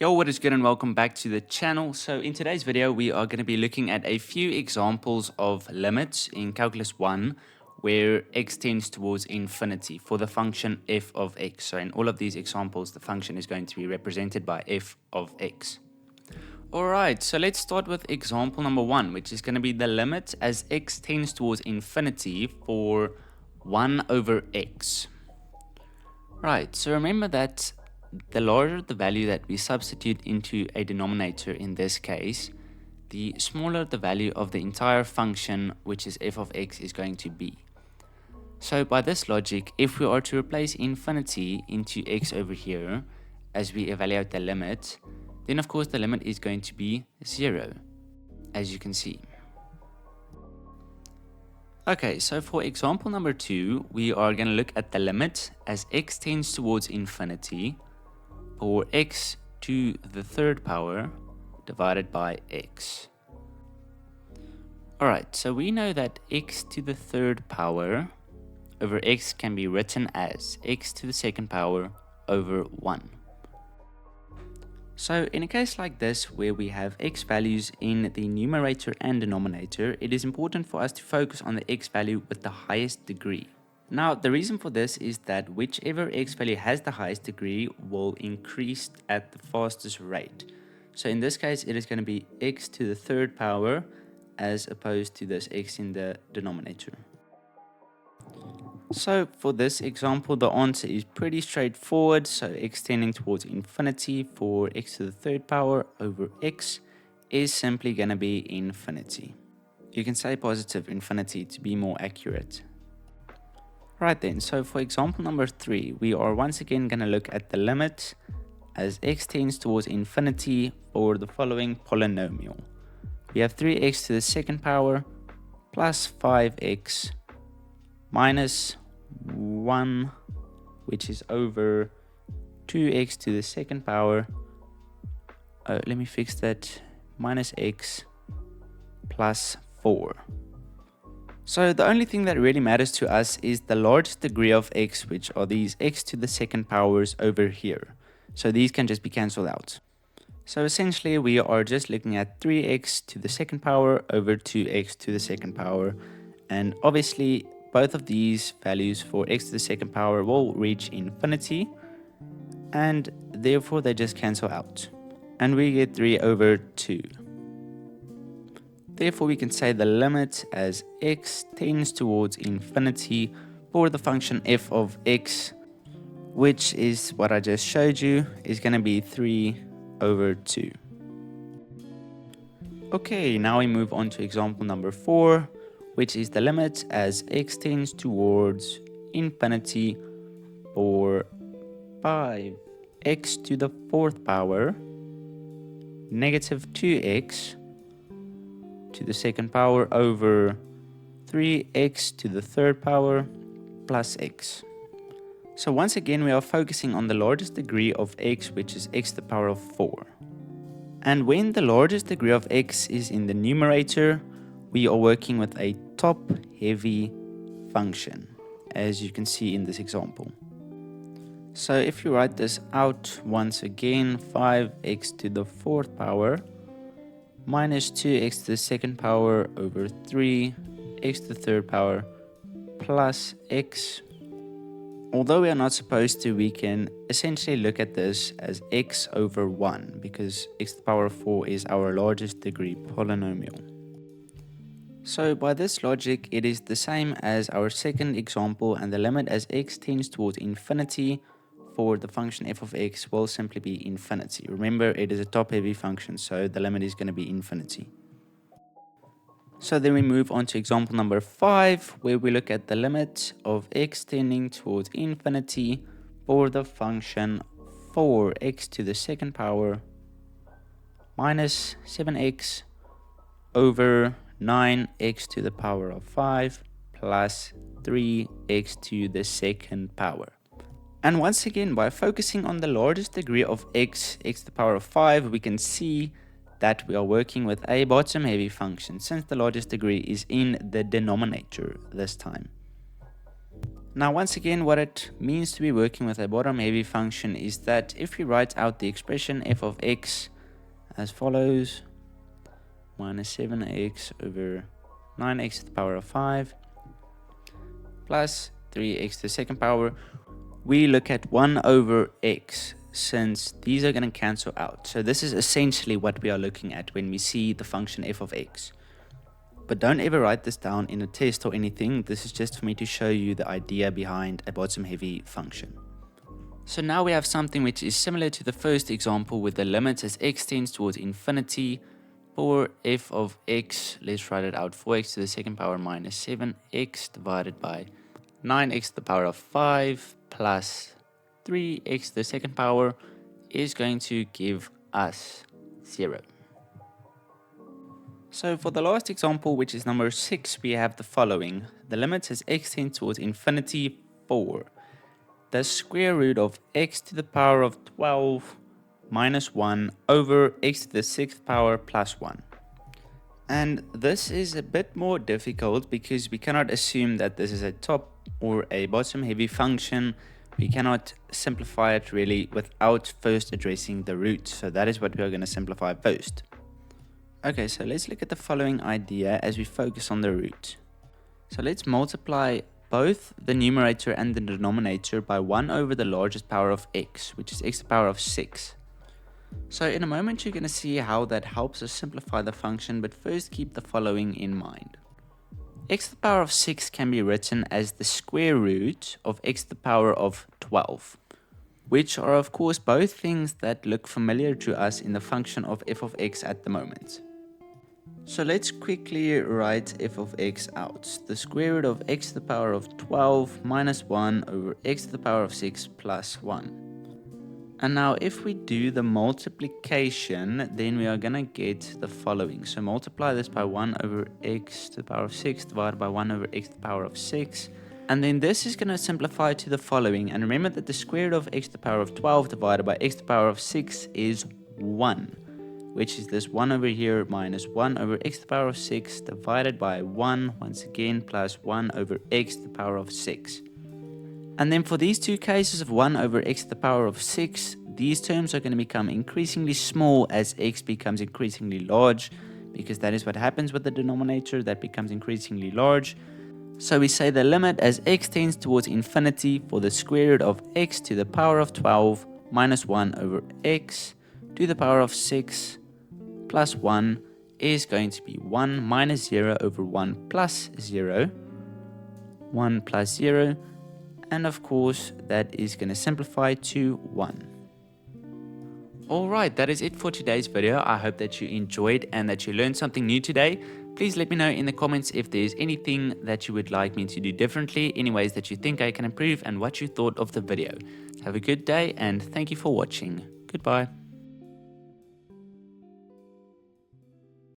Yo, what is good and welcome back to the channel. So in today's video, we are going to be looking at a few examples of limits in Calculus 1 where x tends towards infinity for the function f of x. So in all of these examples, the function is going to be represented by f of x. Alright, so let's start with example number 1, which is going to be the limit as x tends towards infinity for 1 over x. Right, so remember that the larger the value that we substitute into a denominator in this case, the smaller the value of the entire function, which is f of x, is going to be. So by this logic, if we are to replace infinity into x over here as we evaluate the limit, then of course the limit is going to be 0, as you can see. Okay, so for example number 2, we are going to look at the limit as x tends towards infinity for x to the third power divided by x. Alright, so we know that x to the third power over x can be written as x to the second power over 1. So in a case like this where we have x values in the numerator and denominator, it is important for us to focus on the x value with the highest degree. Now, the reason for this is that whichever x value has the highest degree will increase at the fastest rate. So in this case, it is going to be x to the third power as opposed to this x in the denominator. So for this example, the answer is pretty straightforward. So x tending towards infinity for x to the third power over x is simply going to be infinity. You can say positive infinity to be more accurate. Right then, so for example number 3, we are once again going to look at the limit as x tends towards infinity for the following polynomial. We have 3x to the second power plus 5x minus 1, which is over 2x to the second power. Let me fix that. Minus x plus 4. So the only thing that really matters to us is the largest degree of x, which are these x to the second powers over here. So these can just be cancelled out. So essentially we are just looking at 3x to the second power over 2x to the second power. And obviously both of these values for x to the second power will reach infinity. And therefore they just cancel out. And we get 3 over 2. Therefore, we can say the limit as x tends towards infinity for the function f of x, which is what I just showed you, is going to be 3 over 2. Okay, now we move on to example number 4, which is the limit as x tends towards infinity for 5x to the fourth power negative 2x to the second power over 3x to the third power plus x. So once again, we are focusing on the largest degree of x, which is x to the power of 4. And when the largest degree of x is in the numerator, we are working with a top-heavy function, as you can see in this example. So if you write this out once again, 5x to the fourth power minus 2x to the second power over 3x to the third power plus x. Although we are not supposed to, we can essentially look at this as x over 1 because x to the power of 4 is our largest degree polynomial. So by this logic, it is the same as our second example, and the limit as x tends towards infinity for the function f of x will simply be infinity. Remember, it is a top-heavy function, so the limit is going to be infinity. So then we move on to example number 5, where we look at the limit of x tending towards infinity for the function 4x to the second power minus 7x over 9x to the power of 5 plus 3x to the second power. And once again, by focusing on the largest degree of x to the power of 5, we can see that we are working with a bottom-heavy function since the largest degree is in the denominator this time. Now, once again, what it means to be working with a bottom-heavy function is that if we write out the expression f of x as follows, minus 7x over 9x to the power of 5 plus 3x to the second power, we look at 1 over x, since these are going to cancel out. So this is essentially what we are looking at when we see the function f of x. But don't ever write this down in a test or anything. This is just for me to show you the idea behind a bottom-heavy function. So now we have something which is similar to the first example with the limit as x tends towards infinity for f of x. Let's write it out. 4x to the second power minus 7x divided by 9x to the power of 5 plus 3x to the second power is going to give us 0. So for the last example, which is number 6, we have the following. The limit as x tends towards infinity for the square root of x to the power of 12 minus 1 over x to the 6th power plus 1. And this is a bit more difficult because we cannot assume that this is a top or a bottom heavy function. We cannot simplify it really without first addressing the root. So that is what we are going to simplify first. Okay, so let's look at the following idea as we focus on the root. So let's multiply both the numerator and the denominator by 1 over the largest power of x, which is x to the power of 6. So in a moment you're going to see how that helps us simplify the function, but first keep the following in mind. X to the power of 6 can be written as the square root of x to the power of 12, which are of course both things that look familiar to us in the function of f of x at the moment. So let's quickly write f of x out. The square root of x to the power of 12 minus 1 over x to the power of 6 plus 1. And now if we do the multiplication, then we are going to get the following. So multiply this by 1 over x to the power of 6 divided by 1 over x to the power of 6. And then this is going to simplify to the following. And remember that the square root of x to the power of 12 divided by x to the power of 6 is 1. Which is this 1 over here minus 1 over x to the power of 6 divided by 1 once again plus 1 over x to the power of 6. And then for these two cases of 1 over x to the power of 6, these terms are going to become increasingly small as x becomes increasingly large, because that is what happens with the denominator, that becomes increasingly large. So we say the limit as x tends towards infinity for the square root of x to the power of 12 minus 1 over x to the power of 6 plus 1 is going to be 1 minus 0 over 1 plus 0, 1 plus 0, and of course that is going to simplify to 1. Alright, that is it for today's video. I hope that you enjoyed and that you learned something new today. Please let me know in the comments if there's anything that you would like me to do differently, any ways that you think I can improve, and what you thought of the video. Have a good day and thank you for watching. Goodbye.